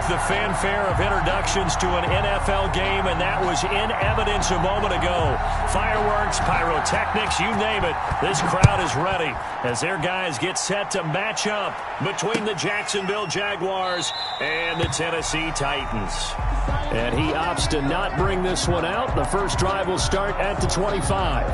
the fanfare of introductions to an NFL game, and that was in evidence a moment ago. Fireworks, pyrotechnics, you name it. This crowd is ready as their guys get set to match up between the Jacksonville Jaguars and the Tennessee Titans. And he opts to not bring this one out. The first drive will start at the 25.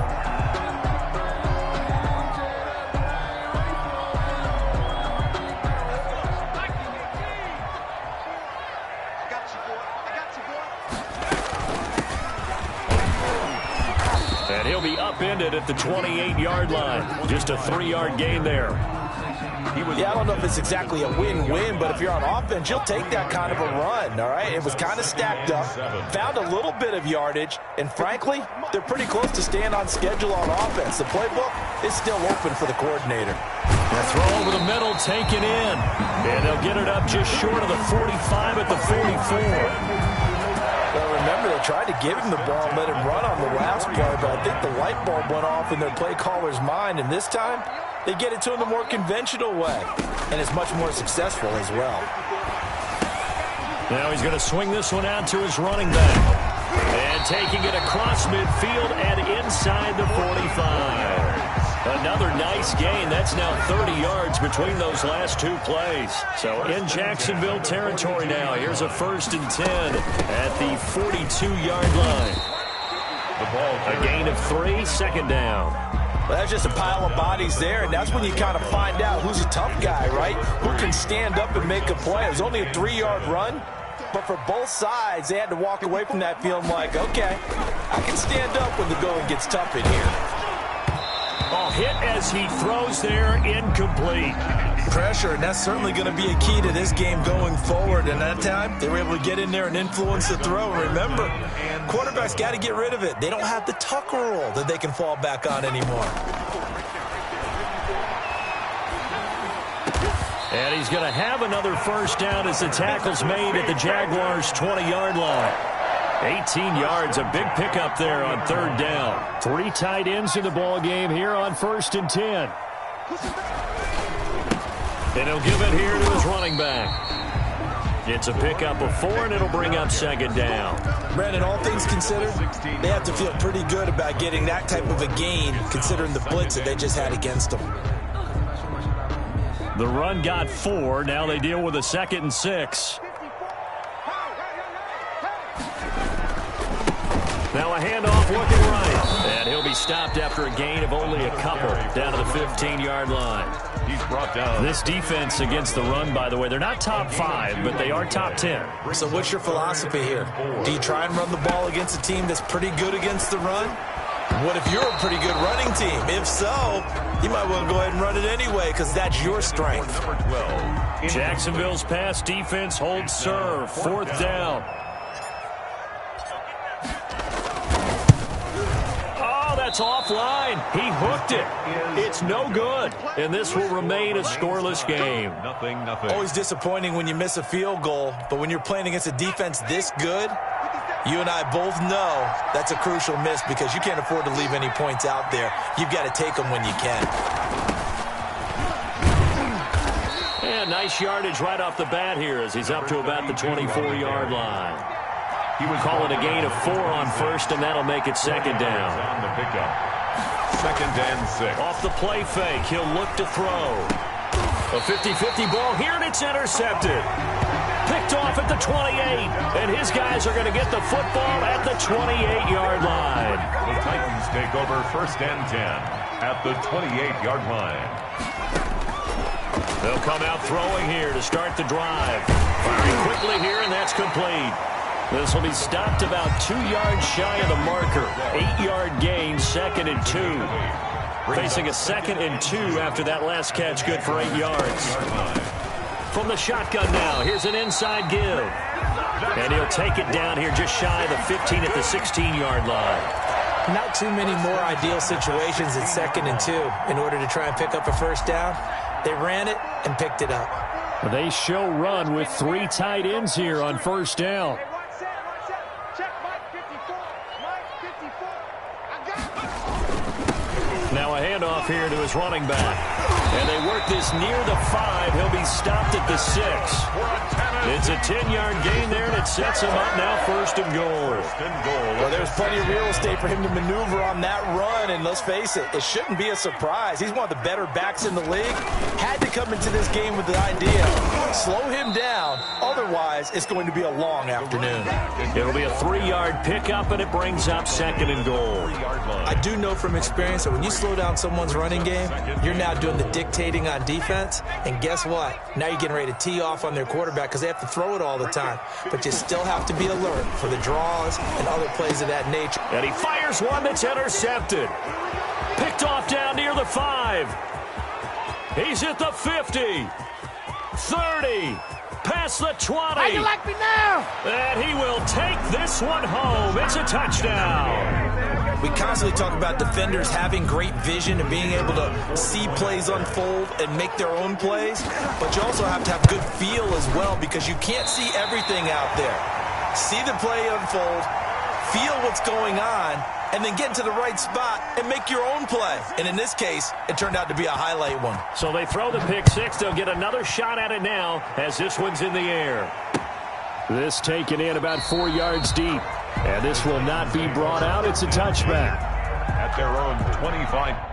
And he'll be upended at the 28-yard line. Just a 3-yard gain there. Yeah, I don't know if it's exactly a win-win, but if you're on offense, you'll take that kind of a run, all right? It was kind of stacked up, found a little bit of yardage, and frankly, they're pretty close to staying on schedule on offense. The playbook is still open for the coordinator. A throw over the middle, taken in. And they'll get it up just short of the 45 at the 44. Well, remember, they tried to give him the ball and let him run on the last play, but I think the light bulb went off in their play caller's mind, and this time, they get it to him the more conventional way, and it's much more successful as well. Now he's going to swing this one out to his running back. And taking it across midfield and inside the 45. Another nice gain. That's now 30 yards between those last two plays. So in Jacksonville territory now. Here's a 1st and 10 at the 42-yard line. The ball, a gain of 3, second down. Well, that's just a pile of bodies there, and that's when you kind of find out who's a tough guy, right? Who can stand up and make a play. It was only a 3-yard run, but for both sides, they had to walk away from that feeling like, okay, I can stand up when the going gets tough in here. Oh, hit as he throws there, incomplete. Pressure, and that's certainly going to be a key to this game going forward. And that time, they were able to get in there and influence the throw. Remember, quarterbacks got to get rid of it. They don't have the Tucker rule that they can fall back on anymore. And he's going to have another first down as the tackle's made at the Jaguars' 20-yard line. 18 yards, a big pickup there on 3rd down. 3 tight ends in the ball game here on 1st and 10. And he'll give it here to his running back. It's a pickup of 4, and it'll bring up 2nd down. Brandon, all things considered, they have to feel pretty good about getting that type of a gain, considering the blitz that they just had against them. The run got 4. Now they deal with a 2nd and 6. Now a handoff looking right. And he'll be stopped after a gain of only a couple down to the 15-yard line. He's brought down. This defense against the run, by the way, they're not top 5, but they are top 10. So what's your philosophy here? Do you try and run the ball against a team that's pretty good against the run? What if you're a pretty good running team? If so, you might well go ahead and run it anyway because that's your strength. Jacksonville's pass defense holds serve. 4th down. That's offline. He hooked it. It's no good. And this will remain a scoreless game. Nothing. Always disappointing when you miss a field goal, but when you're playing against a defense this good, you and I both know that's a crucial miss because you can't afford to leave any points out there. You've got to take them when you can. And nice yardage right off the bat here as he's up to about the 24-yard line. He would call it a gain of 4 on 1st, and that'll make it 2nd down. On the pickup. 2nd and 6. Off the play fake, he'll look to throw. A 50-50 ball here, and it's intercepted. Picked off at the 28, and his guys are going to get the football at the 28-yard line. The Titans take over 1st and 10 at the 28-yard line. They'll come out throwing here to start the drive. Firing quickly here, and that's complete. This will be stopped about 2 yards shy of the marker. 8-yard gain, 2nd and 2. Facing a 2nd and 2 after that last catch, good for 8 yards. From the shotgun now, here's an inside give. And he'll take it down here just shy of the 15 at the 16-yard line. Not too many more ideal situations at 2nd and 2 in order to try and pick up a first down. They ran it and picked it up. They show run with 3 tight ends here on 1st down. Now a handoff here to his running back. And they work this near the 5. He'll be stopped at the 6. It's a 10-yard gain there, and it sets him up now first and goal. Well, there's plenty of real estate for him to maneuver on that run, and let's face it, it shouldn't be a surprise. He's one of the better backs in the league. Had to come into this game with the idea, slow him down, otherwise it's going to be a long afternoon. It'll be a 3-yard pickup, and it brings up second and goal. I do know from experience that when you slow down someone's running game, you're now doing the dictating on defense, and guess what? Now you're getting ready to tee off on their quarterback because they have to throw it all the time. But you still have to be alert for the draws and other plays of that nature. And he fires one that's intercepted. Picked off down near the 5. He's at the 50. 30. Past the 20. How you like me now? And he will take this one home. It's a touchdown. We constantly talk about defenders having great vision and being able to see plays unfold and make their own plays, but you also have to have good feel as well because you can't see everything out there. See the play unfold, feel what's going on, and then get into the right spot and make your own play. And in this case, it turned out to be a highlight one. So they throw the pick six. They'll get another shot at it now as this one's in the air. This taken in about 4 yards deep. And this will not be brought out. It's a touchback. At their own 25.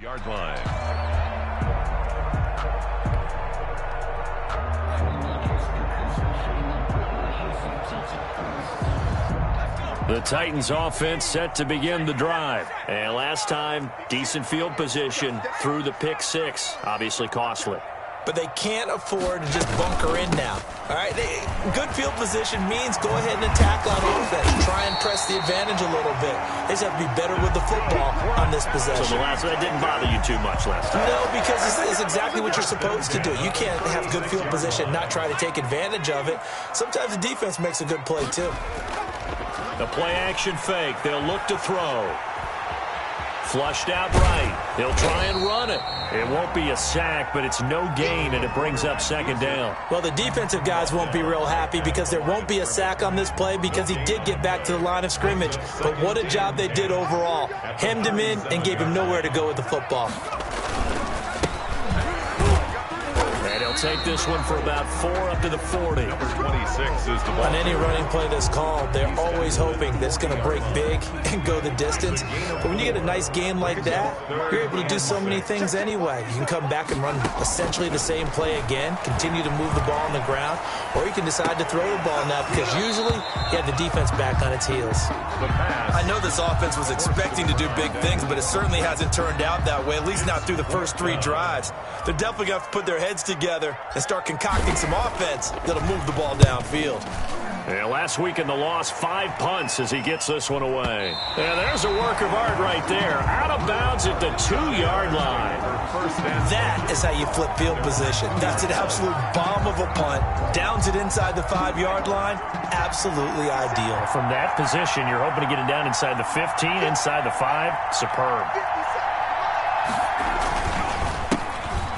Yard line. The Titans offense set to begin the drive. And last time, decent field position through the pick six. Obviously costly. But they can't afford to just bunker in now. All right, good field position means go ahead and attack on offense. Try and press the advantage a little bit. They just have to be better with the football on this possession. So that didn't bother you too much last time? No, because it's exactly what you're supposed to do. You can't have good field position and not try to take advantage of it. Sometimes the defense makes a good play, too. The play-action fake. They'll look to throw. Flushed out right. They'll try and run it. It won't be a sack, but it's no gain, and it brings up second down. Well, the defensive guys won't be real happy because there won't be a sack on this play because he did get back to the line of scrimmage. But what a job they did overall. Hemmed him in and gave him nowhere to go with the football. And he'll take this one for about 4 up to the 40. Number 26 is the ball. On any running play that's called, they're always hoping that it's going to break big and go the distance. But when you get a nice game like that, you're able to do so many things anyway. You can come back and run essentially the same play again, continue to move the ball on the ground, or you can decide to throw the ball now because usually you have the defense back on its heels. I know this offense was expecting to do big things, but it certainly hasn't turned out that way, at least not through the first 3 drives. They're definitely going to have to put their heads together and start concocting some offense that'll move the ball downfield. Yeah, last week in the loss, 5 punts as he gets this one away. Yeah, there's a work of art right there. Out of bounds at the 2-yard line. That is how you flip field position. That's an absolute bomb of a punt. Downs it inside the 5-yard line. Absolutely ideal. From that position, you're hoping to get it down inside the 15, inside the 5. Superb.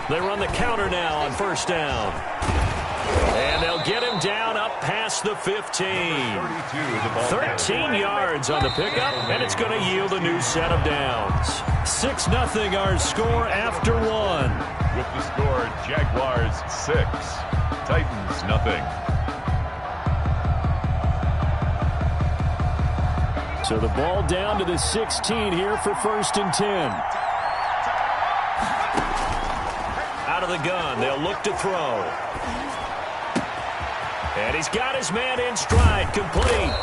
They run the counter now on first down. And they'll get him down up past the 15. 13 yards on the pickup, and it's going to yield a new set of downs. 6-0 our score after 1. With the score, Jaguars 6, Titans nothing. So the ball down to the 16 here for 1st and 10. Out of the gun, they'll look to throw. And he's got his man in stride, complete.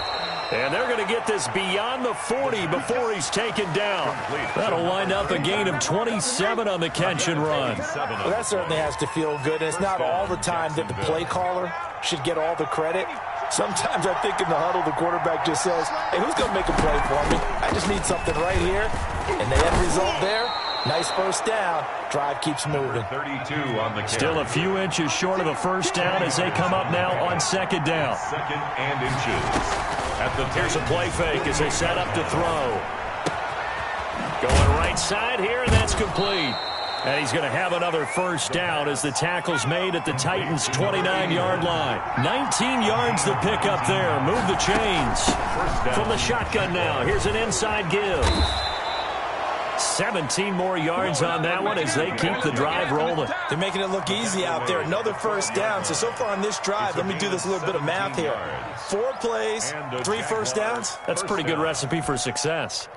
And they're going to get this beyond the 40 before he's taken down. That'll wind up a gain of 27 on the catch and run. Well, that certainly has to feel good. And it's not all the time that the play caller should get all the credit. Sometimes I think in the huddle, the quarterback just says, hey, who's going to make a play for me? I just need something right here. And the end result there, nice first down. Drive keeps moving. 32 on the carry. Still a few inches short of a first down as they come up now on 2nd down. 2nd and inches. Here's a play fake as they set up to throw. Going right side here, and that's complete. And he's going to have another first down as the tackle's made at the Titans' 29-yard line. 19 yards to pick up there. Move the chains. From the shotgun now, here's an inside give. 17 more yards on that one as they keep the drive rolling. They're making it look easy out there. Another first down. So far on this drive, let me do this little bit of math here. 4 plays, 3 first downs. That's a pretty good recipe for success.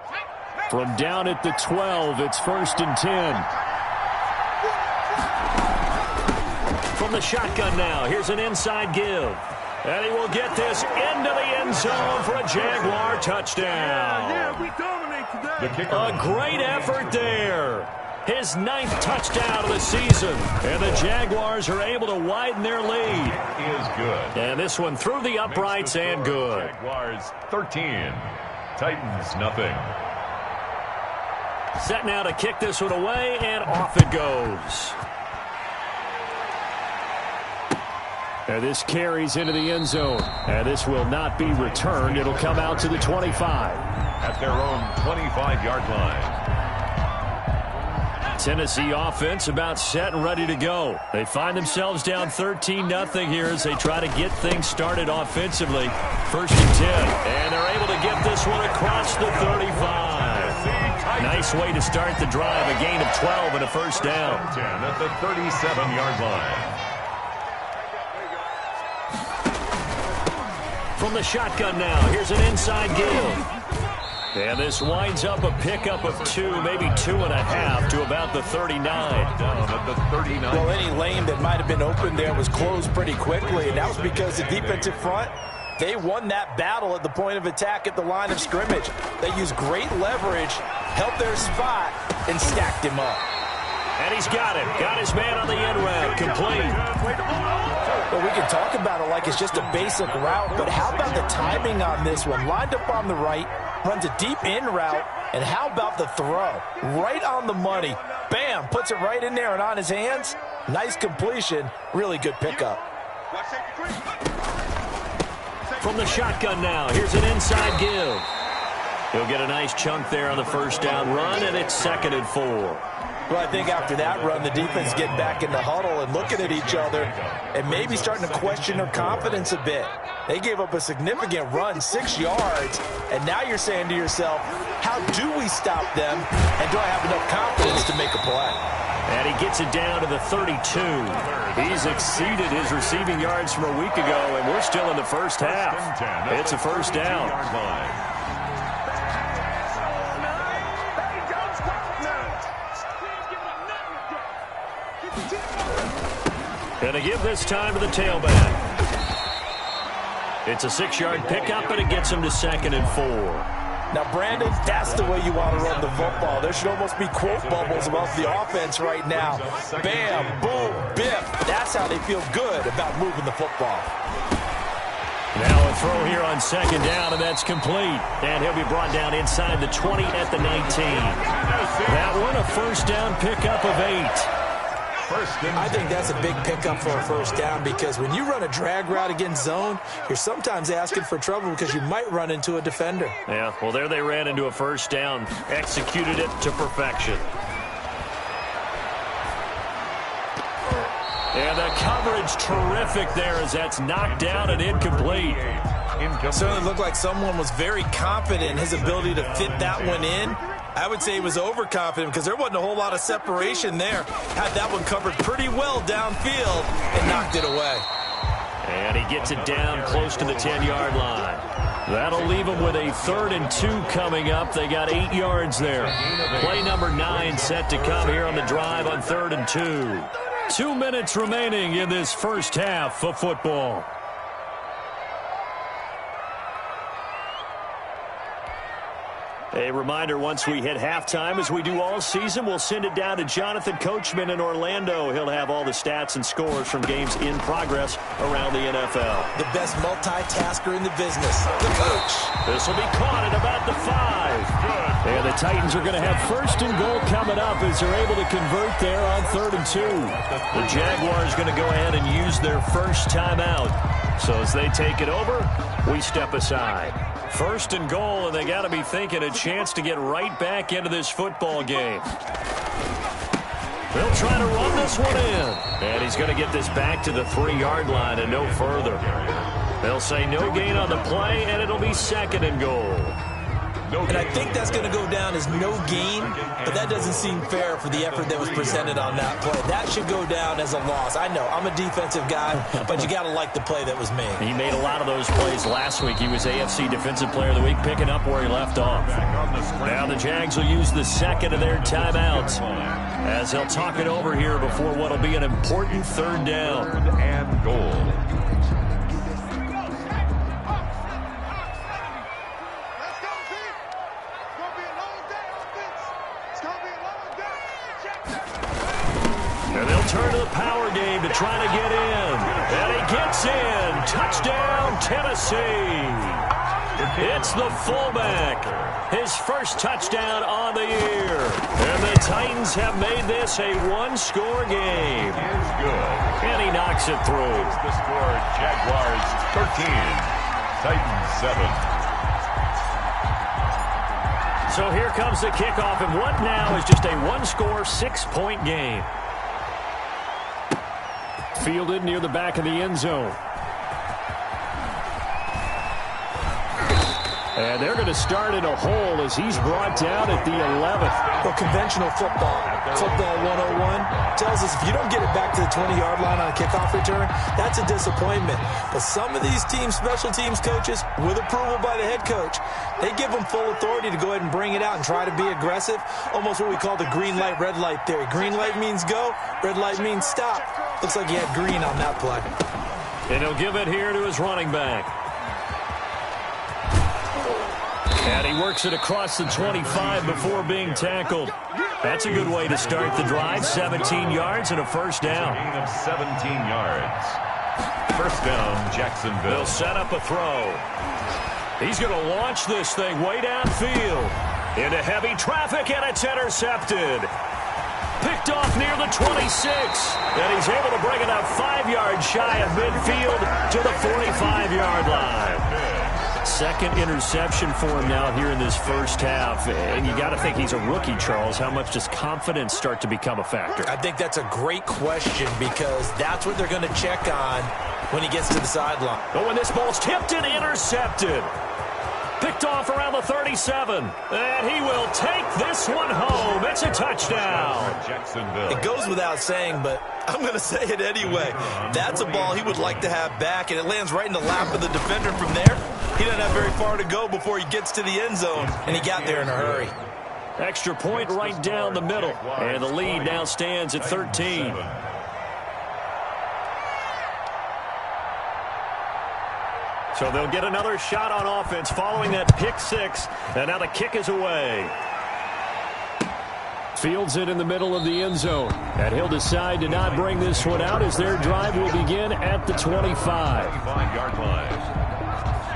From down at the 12, it's 1st and 10. From the shotgun now, here's an inside give. And he will get this into the end zone for a Jaguar touchdown. Yeah, we dominate today. A great effort there. His 9th touchdown of the season. And the Jaguars are able to widen their lead. Is good. And this one through the uprights and good. Jaguars 13. Titans nothing. Set now to kick this one away, and off it goes. And this carries into the end zone. And this will not be returned. It'll come out to the 25. At their own 25-yard line. Tennessee offense about set and ready to go. They find themselves down 13-0 here as they try to get things started offensively. 1st and 10. And they're able to get this one across the 35. Nice way to start the drive. A gain of 12 and a first down. 10 at the 37-yard line. From the shotgun now, here's an inside give. And this winds up a pickup of 2, maybe 2.5 to about the 39. Down at the 39. Well, any lane that might have been open there was closed pretty quickly, and that was because the defensive front, they won that battle at the point of attack at the line of scrimmage. They used great leverage, held their spot, and stacked him up. And he's got it. Got his man on the end route. Complete. Well, we can talk about it like it's just a basic route, but how about the timing on this one? Lined up on the right, runs a deep in route, and how about the throw? Right on the money. Bam, puts it right in there and on his hands. Nice completion. Really good pickup. From the shotgun now, here's an inside give. He'll get a nice chunk there on the first down run, and it's 2nd and 4. Well, I think after that run, the defense getting back in the huddle and looking at each other and maybe starting to question their confidence a bit. They gave up a significant run, 6 yards, and now you're saying to yourself, how do we stop them, and do I have enough confidence to make a play? And he gets it down to the 32. He's exceeded his receiving yards from a week ago, and we're still in the first half. It's a first down. Going to give this time to the tailback. It's a 6-yard pickup, and it gets him to 2nd and 4. Now, Brandon, that's the way you want to run the football. There should almost be quote bubbles about the offense right now. Bam, boom, biff. That's how they feel good about moving the football. Now a throw here on 2nd down, and that's complete. And he'll be brought down inside the 20 at the 19. That one, a first down pickup of 8. I think that's a big pickup for a first down because when you run a drag route against zone, you're sometimes asking for trouble because you might run into a defender. Yeah, well, there they ran into a first down, executed it to perfection. And the coverage terrific there as that's knocked down and incomplete. Certainly looked like someone was very confident in his ability to fit that one in. I would say he was overconfident because there wasn't a whole lot of separation there. Had that one covered pretty well downfield and knocked it away. And he gets it down close to the 10-yard line. That'll leave them with a 3rd and 2 coming up. They got 8 yards there. Play number 9 set to come here on the drive on 3rd and 2. 2 minutes remaining in this first half of football. A reminder, once we hit halftime, as we do all season, we'll send it down to Jonathan Coachman in Orlando. He'll have all the stats and scores from games in progress around the NFL. The best multitasker in the business, the coach. This will be caught at about the 5. And the Titans are going to have 1st and goal coming up as they're able to convert there on 3rd and 2. The Jaguars going to go ahead and use their first timeout. So as they take it over, we step aside. 1st and goal, and they got to be thinking a chance to get right back into this football game. They'll try to run this one in. And he's going to get this back to the 3-yard line and no further. They'll say no gain on the play, and it'll be 2nd and goal. And I think that's going to go down as no gain, but that doesn't seem fair for the effort that was presented on that play. That should go down as a loss. I know, I'm a defensive guy, but you got to like the play that was made. He made a lot of those plays last week. He was AFC Defensive Player of the Week, picking up where he left off. Now the Jags will use the 2nd of their timeouts as they'll talk it over here before what will be an important 3rd down. 3rd and goal. And they'll turn to the power game to try to get in. And he gets in. Touchdown, Tennessee. It's the fullback. His first touchdown on the year. And the Titans have made this a 1-score game. Is good. And he knocks it through. The score, Jaguars 13, Titans 7. So here comes the kickoff, and what now is just a 1-score, 6-point game. Fielded near the back of the end zone. And they're going to start in a hole as he's brought down at the 11th. Well, conventional football 101, tells us if you don't get it back to the 20-yard line on a kickoff return, that's a disappointment. But some of these team special teams coaches, with approval by the head coach, they give them full authority to go ahead and bring it out and try to be aggressive, almost what we call the green light, red light theory. Green light means go, red light means stop. Looks like he had green on that play. And he'll give it here to his running back. And he works it across the 25 before being tackled. That's a good way to start the drive. 17 yards and a 1st down. Gain of 17 yards. 1st down, Jacksonville. They'll set up a throw. He's going to launch this thing way downfield. Into heavy traffic, and it's intercepted. Picked off near the 26. And he's able to bring it up 5 yards shy of midfield to the 45-yard line. 2nd interception for him now here in this 1st half. And you got to think he's a rookie, Charles. How much does confidence start to become a factor? I think that's a great question because that's what they're going to check on when he gets to the sideline. But when this ball's tipped and intercepted. Picked off around the 37. And he will take this one home. It's a touchdown. Jacksonville. It goes without saying, but I'm going to say it anyway. That's a ball he would like to have back, and it lands right in the lap of the defender from there. He doesn't have very far to go before he gets to the end zone, and he got there in a hurry. Extra point right down the middle. And the lead now stands at 13. So they'll get another shot on offense following that pick 6. And now the kick is away. Fields it in the middle of the end zone. And he'll decide to not bring this one out as their drive will begin at the 25. 25-yard line.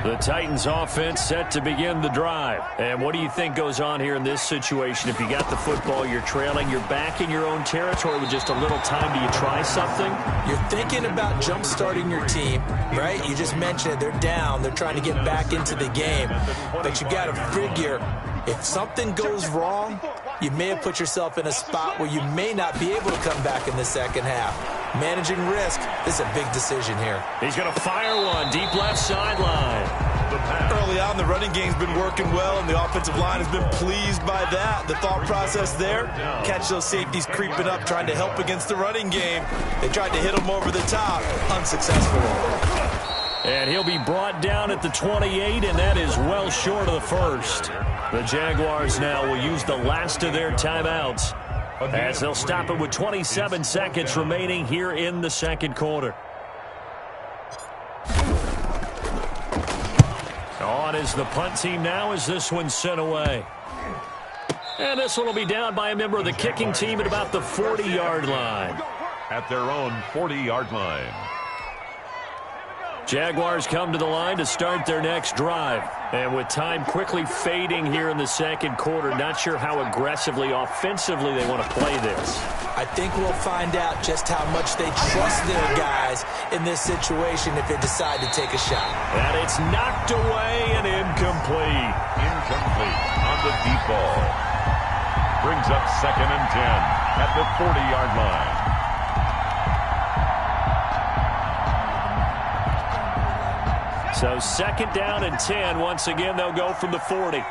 The Titans offense set to begin the drive. And what do you think goes on here in this situation? If you got the football, you're trailing, you're back in your own territory with just a little time. Do you try something? You're thinking about jump-starting your team, right? You just mentioned it. They're down. They're trying to get back into the game. But you got to figure if something goes wrong, you may have put yourself in a spot where you may not be able to come back in the 2nd half. Managing risk is a big decision here. He's going to fire one deep left sideline. Early on, the running game's been working well, and the offensive line has been pleased by that. The thought process there, catch those safeties creeping up, trying to help against the running game. They tried to hit them over the top, unsuccessful. And he'll be brought down at the 28, and that is well short of the 1st. The Jaguars now will use the last of their timeouts as they'll stop it with 27 seconds remaining here in the 2nd quarter. On is the punt team now as this one's sent away. And this one will be down by a member of the kicking team at about the 40-yard line. At their own 40-yard line. Jaguars come to the line to start their next drive. And with time quickly fading here in the second quarter, not sure how aggressively, offensively they want to play this. I think we'll find out just how much they trust their guys in this situation if they decide to take a shot. And it's knocked away and incomplete. Incomplete on the deep ball. Brings up 2nd and 10 at the 40-yard line. So 2nd down and 10. Once again, they'll go from the 40.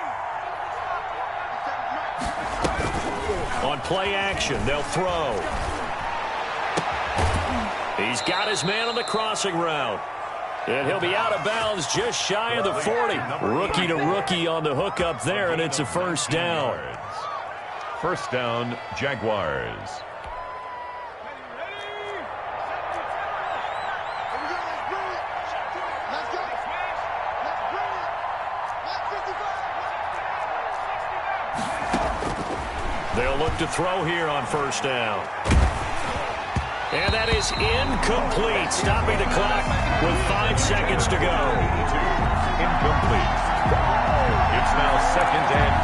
On play action, they'll throw. He's got his man on the crossing route. And he'll be out of bounds just shy of the 40. Rookie to rookie on the hook up there, and it's a first down. First down, Jaguars. They'll look to throw here on first down. And that is incomplete, stopping the clock with 5 seconds to go. Incomplete. It's now 2nd and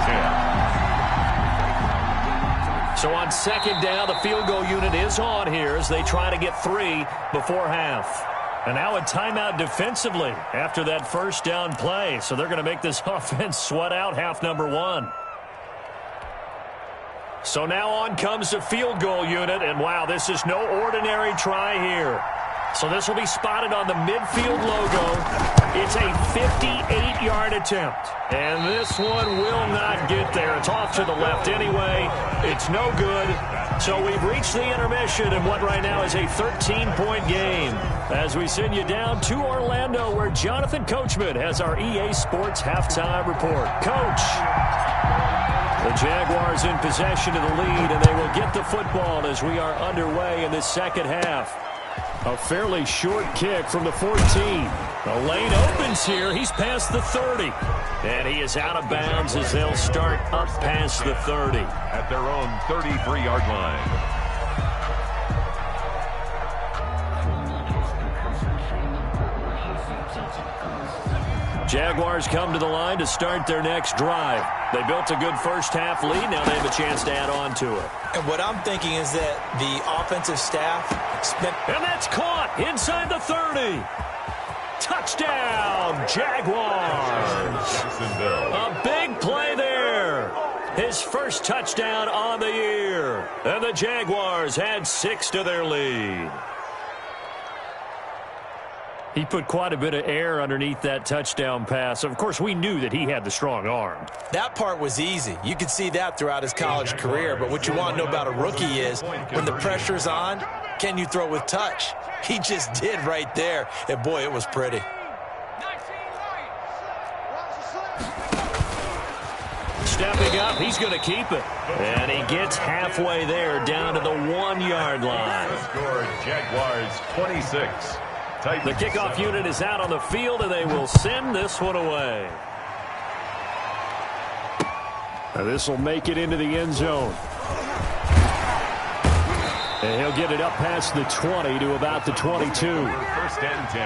10. So on 2nd down, the field goal unit is on here as they try to get 3 before half. And now a timeout defensively after that first down play. So they're going to make this offense sweat out half number 1. So now on comes the field goal unit, and wow, this is no ordinary try here. So this will be spotted on the midfield logo. It's a 58-yard attempt, and this one will not get there. It's off to the left anyway. It's no good. So we've reached the intermission in what right now is a 13-point game as we send you down to Orlando where Jonathan Coachman has our EA Sports halftime report. Coach. The Jaguars in possession of the lead, and they will get the football as we are underway in this second half. A fairly short kick from the 14. The lane opens here. He's past the 30. And he is out of bounds as they'll start up past the 30. At their own 33-yard line. Jaguars come to the line to start their next drive. They built a good first half lead. Now they have a chance to add on to it. And what I'm thinking is that the offensive staff spent... And that's caught inside the 30. Touchdown, Jaguars. A big play there. His first touchdown on the year. And the Jaguars add 6 to their lead. He put quite a bit of air underneath that touchdown pass. Of course, we knew that he had the strong arm. That part was easy. You could see that throughout his college career. But what you want to know about a rookie is when the pressure's on, can you throw with touch? He just did right there. And, boy, it was pretty. Stepping up, he's going to keep it. And he gets halfway there down to the 1-yard line. Score Jaguars 26. The kickoff unit is out on the field, and they will send this one away. Now this will make it into the end zone. And he'll get it up past the 20 to about the 22. First and 10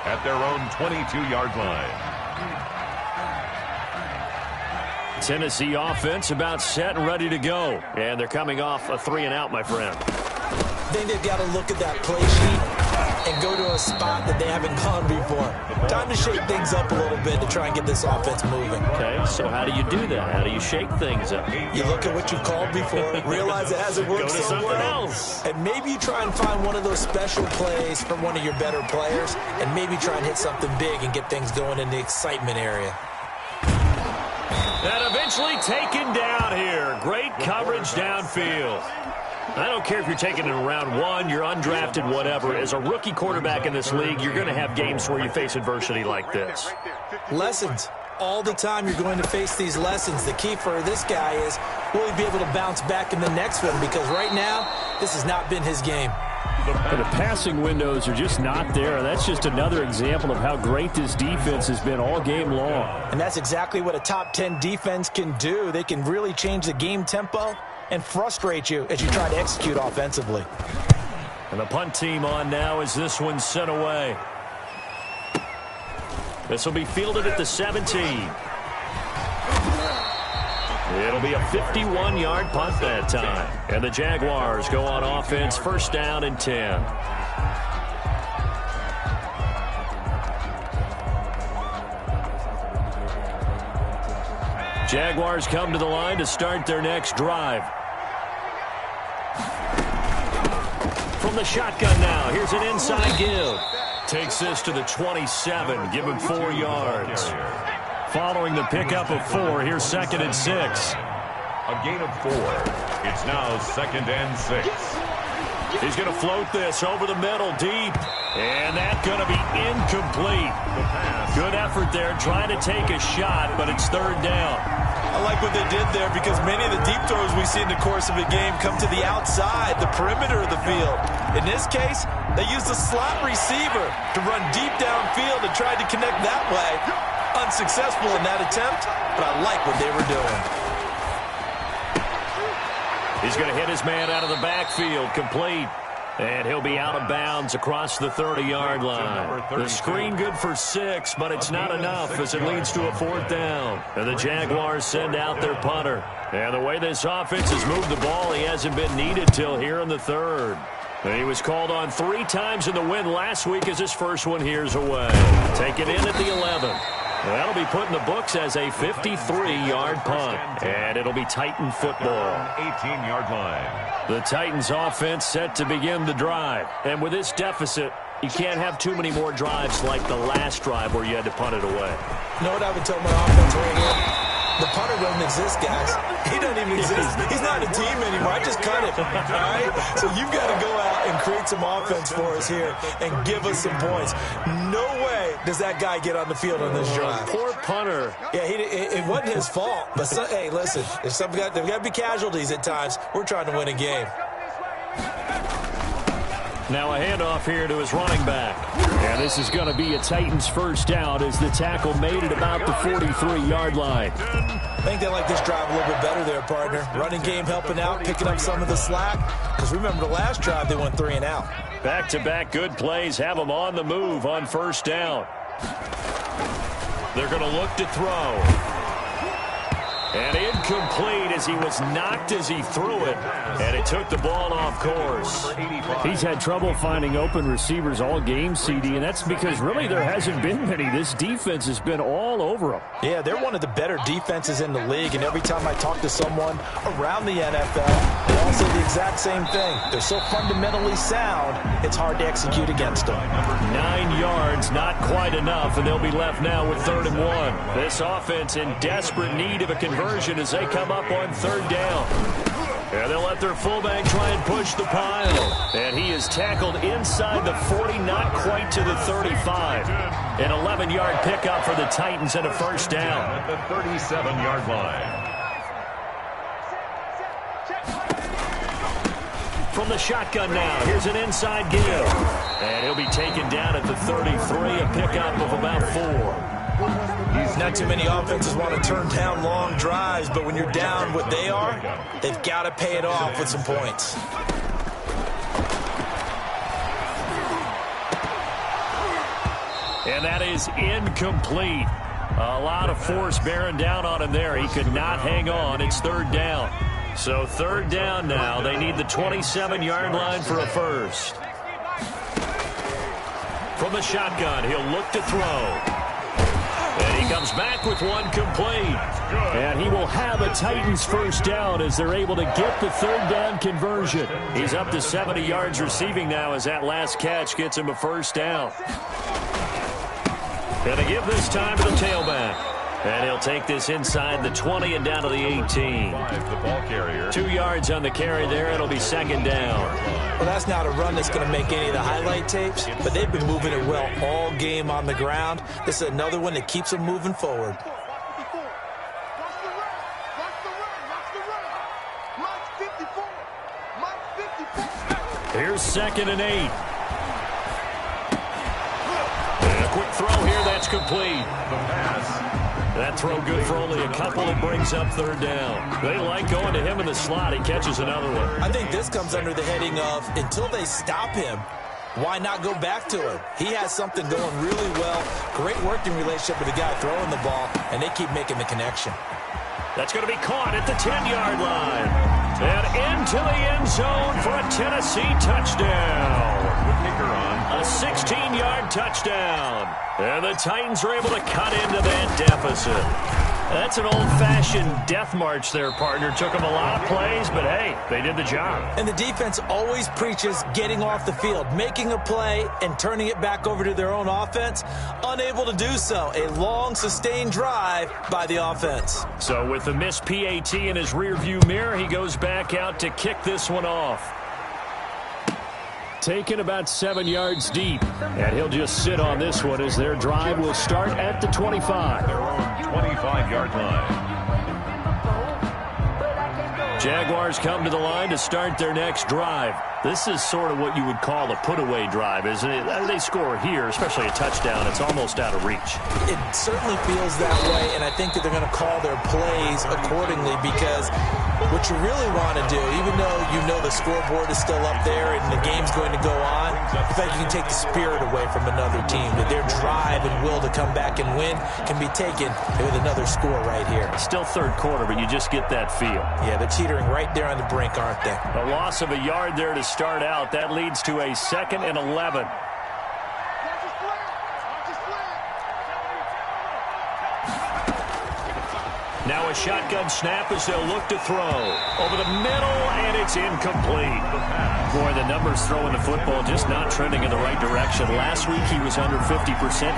at their own 22-yard line. Tennessee offense about set and ready to go. And they're coming off a 3-and-out, my friend. I think they've got to look at that play sheet and go to a spot that they haven't gone before. Time to shake things up a little bit to try and get this offense moving. Okay, so how do you do that? How do you shake things up? You look at what you've called before, realize it hasn't worked so something well, else. and maybe you try and find one of those special plays from one of your better players, and maybe try and hit something big and get things going in the excitement area. And eventually taken down here. Great coverage downfield. I don't care if you're taking it in round 1, you're undrafted, whatever. As a rookie quarterback in this league, you're going to have games where you face adversity like this. Lessons. All the time you're going to face these lessons. The key for this guy is, will he be able to bounce back in the next one? Because right now, this has not been his game. The passing windows are just not there. That's just another example of how great this defense has been all game long. And that's exactly what a top 10 defense can do. They can really change the game tempo and frustrate you as you try to execute offensively. And the punt team on now as this one's sent away. This will be fielded at the 17. It'll be a 51-yard punt that time. And the Jaguars go on offense, first down and 10. Jaguars come to the line to start their next drive. From the shotgun now, here's an inside give. Takes this to the 27, give him 4 yards. Following the pickup of 4, here's 2nd and 6. A gain of 4. It's now 2nd and 6. He's going to float this over the middle deep. And that's going to be incomplete. Good effort there trying to take a shot, but it's 3rd down. I like what they did there because many of the deep throws we see in the course of a game come to the outside, the perimeter of the field. In this case, they used a slot receiver to run deep downfield and tried to connect that way. Unsuccessful in that attempt, but I like what they were doing. He's going to hit his man out of the backfield, complete. And he'll be out of bounds across the 30-yard line. The screen good for 6, but it's not enough as it leads to a 4th down. And the Jaguars send out their punter. And the way this offense has moved the ball, he hasn't been needed till here in the 3rd. And he was called on 3 times in the win last week as his first one here's away. Taken in at the 11. That'll be put in the books as a 53-yard punt. And it'll be Titan football. 18-yard line. The Titans offense set to begin the drive. And with this deficit, you can't have too many more drives like the last drive where you had to punt it away. You know what I would tell my offense right here? The punter doesn't exist, guys. He doesn't even exist. He's not a team anymore. I just cut him. All right? So you've got to go out and create some offense for us here and give us some points. No way does that guy get on the field on this drive. Poor punter. Yeah, it wasn't his fault. But, hey, listen, there's got to be casualties at times. We're trying to win a game. Now a handoff here to his running back. And this is going to be a Titans first down as the tackle made it about the 43-yard line. I think they like this drive a little bit better there, partner. Running game helping out, picking up some of the slack. Because remember the last drive, they went 3 and out. Back-to-back good plays have them on the move on first down. They're going to look to throw. And incomplete as he was knocked as he threw it. And it took the ball off course. He's had trouble finding open receivers all game, CD, and that's because really there hasn't been many. This defense has been all over him. Yeah, they're one of the better defenses in the league, and every time I talk to someone around the NFL, they all say the exact same thing. They're so fundamentally sound, it's hard to execute against them. 9 yards, not quite enough, and they'll be left now with 3rd and 1. This offense in desperate need of a conversion as they come up on 3rd down. And they'll let their fullback try and push the pile. And he is tackled inside the 40, not quite to the 35. An 11-yard pickup for the Titans and a first down. At the 37-yard line. From the shotgun now, here's an inside give. And he'll be taken down at the 33, a pickup of about 4. Not too many offenses want to turn down long drives, but when you're down what they are, they've got to pay it off with some points. And that is incomplete. A lot of force bearing down on him there. He could not hang on. It's 3rd down. So 3rd down now. They need the 27-yard line for a first. From the shotgun, he'll look to throw. And he comes back with one complete. And he will have a Titans first down as they're able to get the 3rd down conversion. He's up to 70 yards receiving now as that last catch gets him a first down. And they give this time to the tailback. And he'll take this inside the 20 and down to the 18. The ball carrier. 2 yards on the carry there. It'll be 2nd down. Well, that's not a run that's going to make any of the highlight tapes, but they've been moving it well all game on the ground. This is another one that keeps them moving forward. Here's 2nd and 8. And a quick throw here. That's complete. The pass. That throw good for only a couple. It brings up 3rd down. They like going to him in the slot. He catches another one. I think this comes under the heading of until they stop him, why not go back to him? He has something going really well. Great working relationship with the guy throwing the ball, and they keep making the connection. That's going to be caught at the 10-yard line. And into the end zone for a Tennessee touchdown. A 16-yard touchdown. And the Titans are able to cut into that deficit. That's an old-fashioned death march there, partner. Took them a lot of plays, but hey, they did the job. And the defense always preaches getting off the field, making a play, and turning it back over to their own offense. Unable to do so. A long, sustained drive by the offense. So with the missed PAT in his rearview mirror, he goes back out to kick this one off. Taken about 7 yards deep. And he'll just sit on this one as their drive will start at the 25. Their own 25-yard line. Jaguars come to the line to start their next drive. This is sort of what you would call a put-away drive, isn't it? They score here, especially a touchdown. It's almost out of reach. It certainly feels that way, and I think that they're going to call their plays accordingly because what you really want to do, even though you know the scoreboard is still up there and the game's going to go on, in fact, you can take the spirit away from another team. That their drive and will to come back and win can be taken with another score right here. Still third quarter, but you just get that feel. Yeah, they're teetering right there on the brink, aren't they? A loss of a yard there to start out. That leads to a 2nd and 11. Now a shotgun snap as they'll look to throw. Over the middle, and it's incomplete. Boy, the numbers throwing the football just not trending in the right direction. Last week he was under 50%.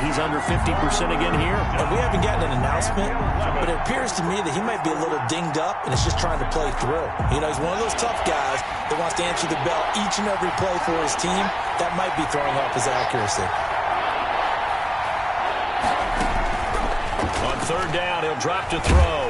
He's under 50% again here. And we haven't gotten an announcement, but it appears to me that he might be a little dinged up, and it's just trying to play through. You know, he's one of those tough guys that wants to answer the bell each and every play for his team. That might be throwing off his accuracy. On third down, he'll drop to throw.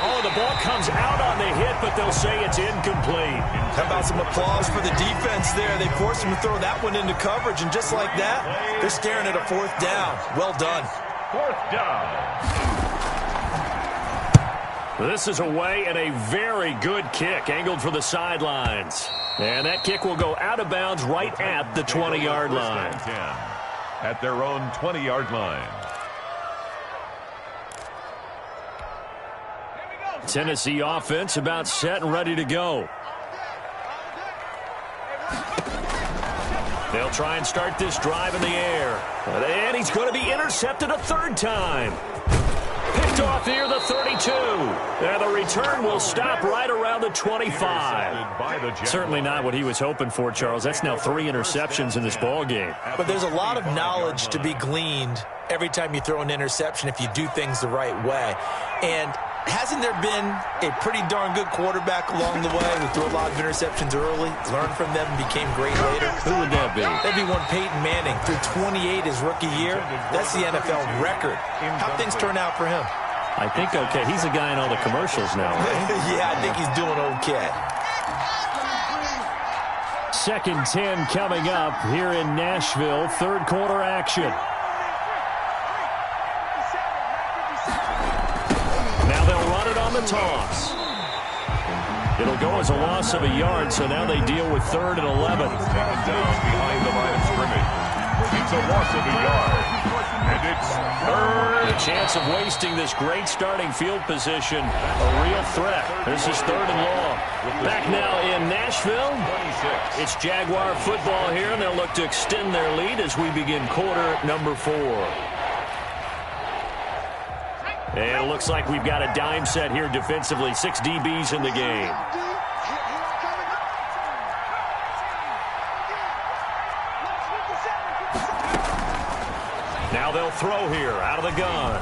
Oh, the ball comes out on the hit, but they'll say it's incomplete. How about some applause for the defense there? They forced him to throw that one into coverage, and just like that, they're staring at a 4th down. Well done. 4th down. This is away and a very good kick, angled for the sidelines. And that kick will go out of bounds right at the 20-yard line. 10 at their own 20-yard line. Tennessee offense about set and ready to go. They'll try and start this drive in the air. And he's going to be intercepted a 3rd time. Picked off near the 32. And the return will stop right around the 25. Certainly not what he was hoping for, Charles. That's now 3 interceptions in this ball game. But there's a lot of knowledge to be gleaned every time you throw an interception if you do things the right way. And hasn't there been a pretty darn good quarterback along the way who threw a lot of interceptions early, learned from them, and became great later? Who would that be? That'd be one Peyton Manning. Threw 28 his rookie year. That's the NFL record. How'd things turn out for him? I think okay. He's a guy in all the commercials now, right? Yeah, I think he's doing okay. 2nd 10 coming up here in Nashville. 3rd quarter action. The toss. It'll go as a loss of a yard, so now they deal with 3rd and 11. Down behind the line of scrimmage. It's a loss of a yard. And it's 3rd. The chance of wasting this great starting field position, a real threat. This is 3rd and long. Back now in Nashville. It's Jaguar football here, and they'll look to extend their lead as we begin quarter number 4. And it looks like we've got a dime set here defensively. 6 DBs in the game. Now they'll throw here out of the gun.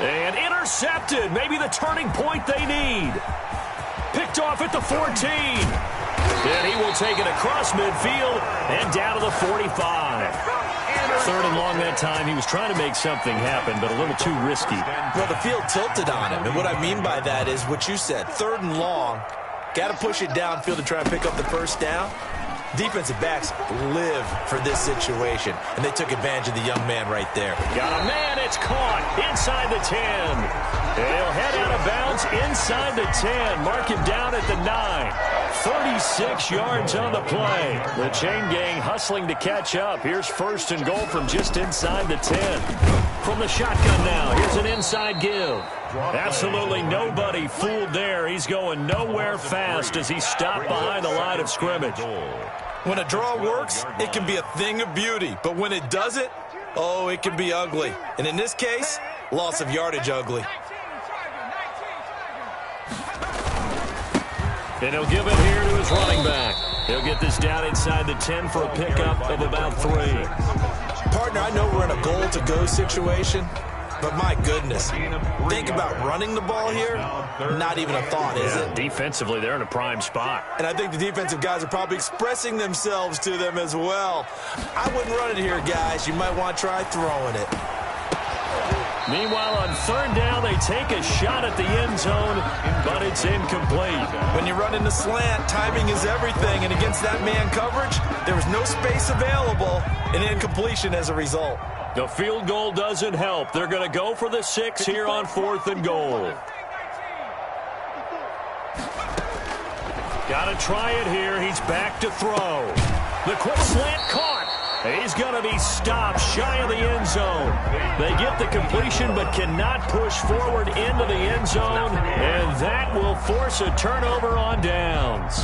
And intercepted. Maybe the turning point they need. Picked off at the 14. And he will take it across midfield and down to the 45. 3rd and long that time. He was trying to make something happen, but a little too risky. Well, the field tilted on him, and what I mean by that is what you said. 3rd and long, got to push it downfield to try and pick up the 1st down. Defensive backs live for this situation, and they took advantage of the young man right there. Got a man, it's caught inside the 10. He'll head out of bounds inside the 10. Mark him down at the 9. 36 yards on the play. The chain gang hustling to catch up. Here's first and goal from just inside the 10. From the shotgun now, here's an inside give. Absolutely nobody fooled there. He's going nowhere fast as he stopped behind the line of scrimmage. When a draw works, it can be a thing of beauty. But when it doesn't, oh, it can be ugly. And in this case, loss of yardage ugly. And he'll give it here to his running back. He'll get this down inside the 10 for a pickup of about 3. Partner, I know we're in a goal-to-go situation, but my goodness, think about running the ball here. Not even a thought, is it? Defensively, they're in a prime spot. And I think the defensive guys are probably expressing themselves to them as well. I wouldn't run it here, guys. You might want to try throwing it. Meanwhile, on third down, they take a shot at the end zone, but it's incomplete. When you run in the slant, timing is everything, and against that man coverage, there was no space available, and incompletion as a result. The field goal doesn't help. They're going to go for the 6 here on 4th and goal. Got to try it here. He's back to throw. The quick slant caught. He's going to be stopped shy of the end zone. They get the completion but cannot push forward into the end zone, and that will force a turnover on downs.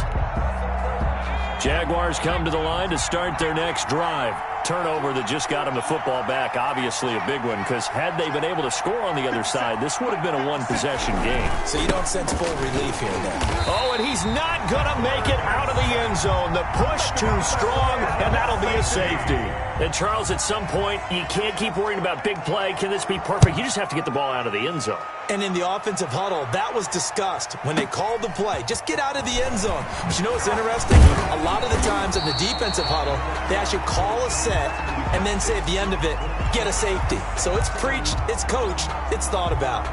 Jaguars come to the line to start their next drive. Turnover that just got them the football back, obviously a big one, because had they been able to score on the other side, this would have been a one-possession game. So you don't sense full relief here, then? Oh, and he's not going to make it out of the end zone. The push too strong, and that'll be a safety. And, Charles, at some point, you can't keep worrying about big play. Can this be perfect? You just have to get the ball out of the end zone. And in the offensive huddle, that was discussed when they called the play. Just get out of the end zone. But you know what's interesting? A lot of the times in the defensive huddle, they actually call a set and then say at the end of it, get a safety. So it's preached, it's coached, it's thought about.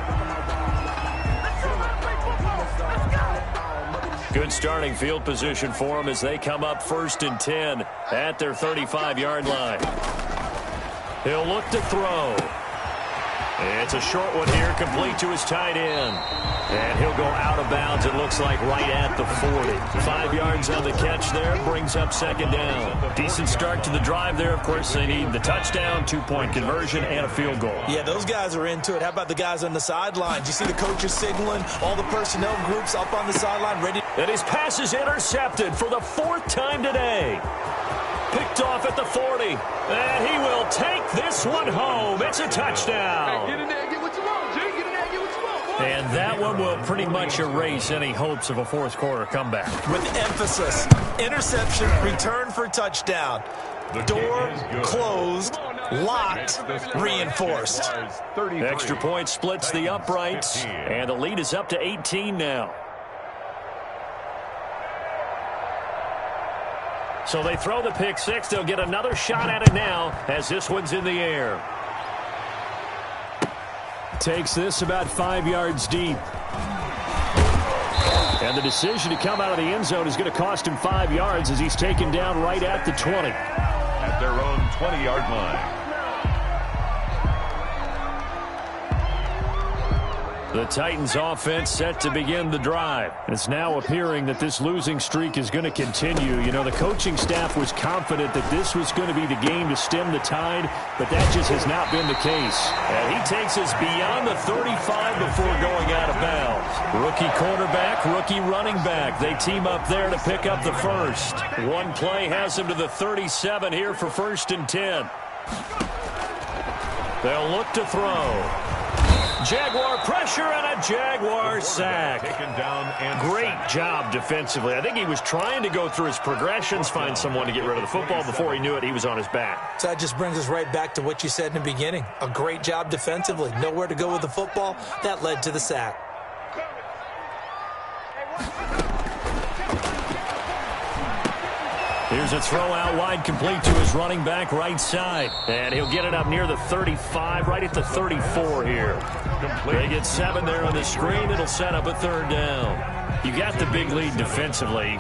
Good starting field position for them as they come up 1st and 10 at their 35-yard line. He'll look to throw. It's a short one here, complete to his tight end. And he'll go out of bounds, it looks like, right at the 40. 5 yards on the catch there, brings up 2nd down. Decent start to the drive there. Of course, they need the touchdown, 2-point conversion, and a field goal. Yeah, those guys are into it. How about the guys on the sidelines? You see the coaches signaling, all the personnel groups up on the sideline ready. And his pass is intercepted for the 4th time today. Picked off at the 40. And he will take this one home. It's a touchdown. Get in there and get what you want, G. Get in there and get what you want. And that one will pretty much erase any hopes of a 4th quarter comeback. With emphasis, interception, return for touchdown. Door closed, locked, reinforced. Extra point splits the uprights, and the lead is up to 18 now. So they throw the pick 6. They'll get another shot at it now as this one's in the air. Takes this about 5 yards deep. And the decision to come out of the end zone is going to cost him 5 yards as he's taken down right at the 20. At their own 20-yard line. The Titans offense set to begin the drive. It's now appearing that this losing streak is going to continue. You know, the coaching staff was confident that this was going to be the game to stem the tide, but that just has not been the case. And he takes us beyond the 35 before going out of bounds. Rookie quarterback, rookie running back. They team up there to pick up the first. One play has him to the 37 here for 1st and 10. They'll look to throw. Jaguar pressure and a Jaguar sack. Great job defensively. I think he was trying to go through his progressions, find someone to get rid of the football. Before he knew it, he was on his back. So that just brings us right back to what you said in the beginning. A great job defensively. Nowhere to go with the football. That led to the sack. Here's a throw out wide, complete to his running back right side. And he'll get it up near the 35, right at the 34 here. They get 7 there on the screen. It'll set up a 3rd down. You got the big lead defensively.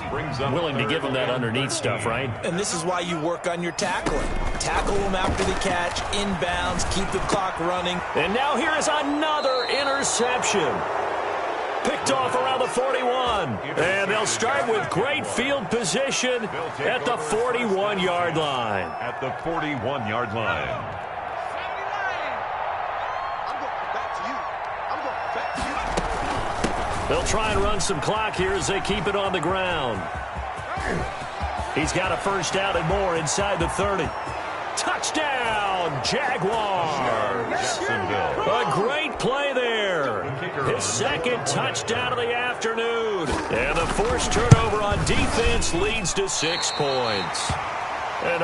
Willing to give them that underneath stuff, right? And this is why you work on your tackling. Tackle them after the catch, inbounds, keep the clock running. And now here is another interception. Picked off around the 41. And they'll start with great field position at the 41-yard line. At the 41-yard line. They'll try and run some clock here as they keep it on the ground. He's got a first down and more inside the 30. Touchdown, Jaguars! A great play there. His second touchdown of the afternoon. And the forced turnover on defense leads to 6 points. And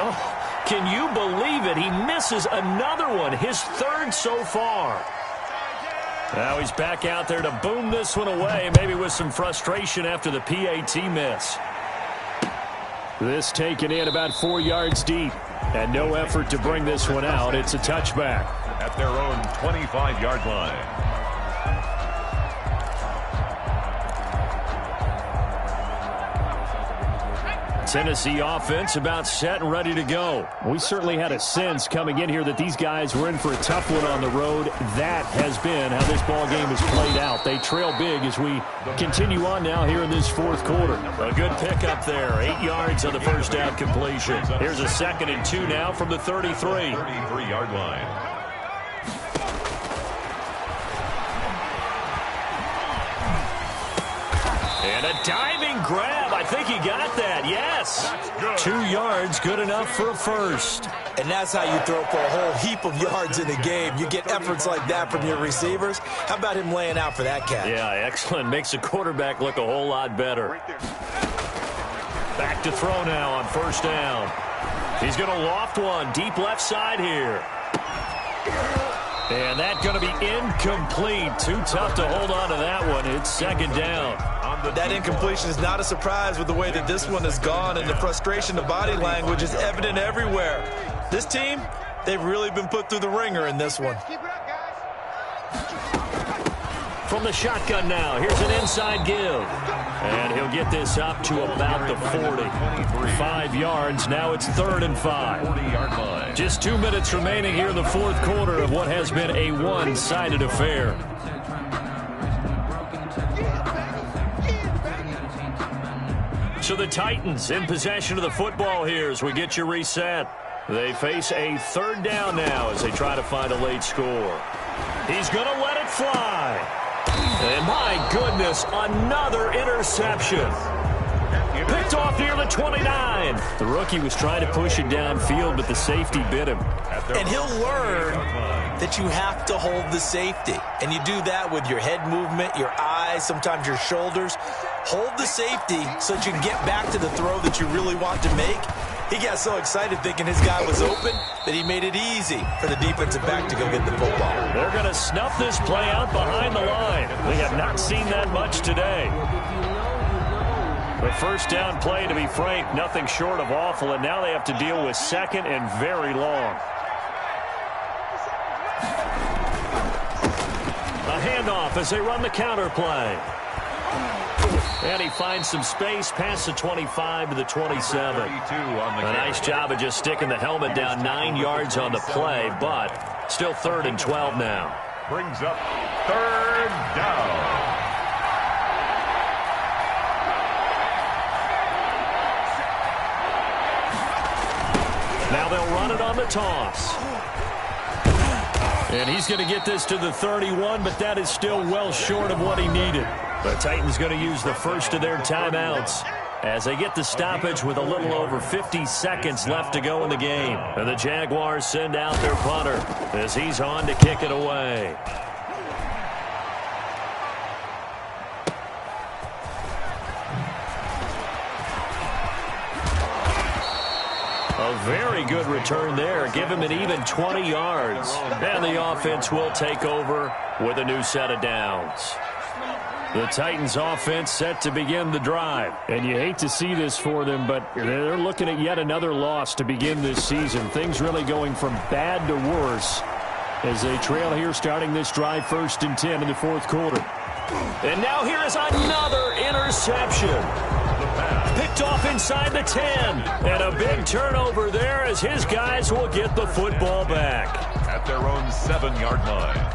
can you believe it? He misses another one, his third so far. Now he's back out there to boom this one away, maybe with some frustration after the PAT miss. This taken in about 4 yards deep, and no effort to bring this one out. It's a touchback. At their own 25-yard line. Tennessee offense about set and ready to go. We certainly had a sense coming in here that these guys were in for a tough one on the road. That has been how this ball game has played out. They trail big as we continue on now here in this fourth quarter. A good pickup there. 8 yards on the first down completion. Here's a 2nd and 2 now from the 33. 33-yard line. And a diving grab. I think he got that. Yes. 2 yards, good enough for a first. And that's how you throw for a whole heap of yards in the game. You get efforts like that from your receivers. How about him laying out for that cat? Yeah, excellent. Makes the quarterback look a whole lot better. Back to throw now on first down. He's going to loft one deep left side here. And that's going to be incomplete. Too tough to hold on to that one. It's 2nd down. That incompletion is not a surprise with the way that this one has gone, and the frustration, the body language is evident everywhere. This team, they've really been put through the ringer in this one. From the shotgun now, here's an inside give. And he'll get this up to about the 40. 5 yards, now it's 3rd and 5. 40-yard line. Just 2 minutes remaining here in the fourth quarter of what has been a one-sided affair. So the Titans in possession of the football here as we get you reset. They face a 3rd down now as they try to find a late score. He's going to let it fly. And my goodness, another interception. Picked off near the 29. The rookie was trying to push it downfield, but the safety bit him. And he'll learn that you have to hold the safety. And you do that with your head movement, your eyes, sometimes your shoulders. Hold the safety so that you can get back to the throw that you really want to make. He got so excited thinking his guy was open that he made it easy for the defensive back to go get the football. They're going to snuff this play out behind the line. We have not seen that much today. The first down play, to be frank, nothing short of awful, and now they have to deal with 2nd and very long. A handoff as they run the counter play. And he finds some space past the 25 to the 27. A nice job of just sticking the helmet down 9 yards on the play, but still 3rd and 12 now. Brings up 3rd down. Now they'll run it on the toss. And he's going to get this to the 31, but that is still well short of what he needed. The Titans going to use the first of their timeouts as they get the stoppage with a little over 50 seconds left to go in the game. And the Jaguars send out their punter as he's on to kick it away. A very good return there. Give him an even 20 yards. And the offense will take over with a new set of downs. The Titans offense set to begin the drive. And you hate to see this for them, but they're looking at yet another loss to begin this season. Things really going from bad to worse as they trail here starting this drive 1st and 10 in the fourth quarter. And now here is another interception. Picked off inside the 10. And a big turnover there as his guys will get the football back. At their own 7-yard line.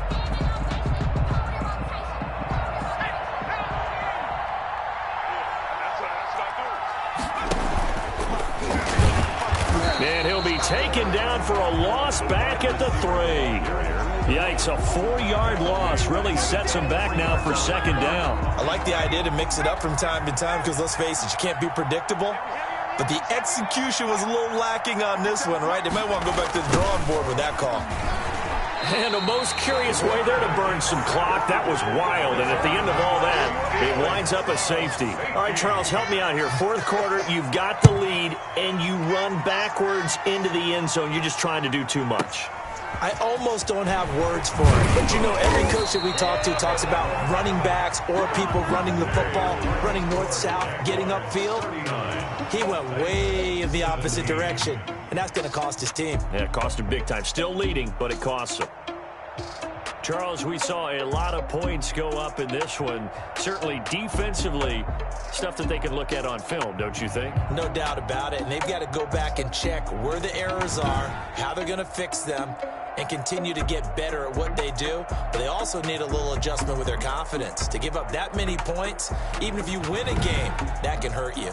taken down for a loss back at the 3. Yikes, a 4-yard loss really sets him back now for second down. I like the idea to mix it up from time to time because, let's face it, you can't be predictable. But the execution was a little lacking on this one, right? They might want to go back to the drawing board with that call. And a most curious way there to burn some clock. That was wild. And at the end of all that, it winds up a safety. All right, Charles, help me out here. Fourth quarter, you've got the lead, and you run backwards into the end zone. You're just trying to do too much. I almost don't have words for it. But, you know, every coach that we talk to talks about running backs or people running the football, running north-south, getting upfield. He went way in the opposite direction, and that's going to cost his team. Yeah, it cost him big time. Still leading, but it costs him. Charles, we saw a lot of points go up in this one. Certainly defensively, stuff that they can look at on film, don't you think? No doubt about it, and they've got to go back and check where the errors are, how they're going to fix them, and continue to get better at what they do. But they also need a little adjustment with their confidence. To give up that many points, even if you win a game, that can hurt you.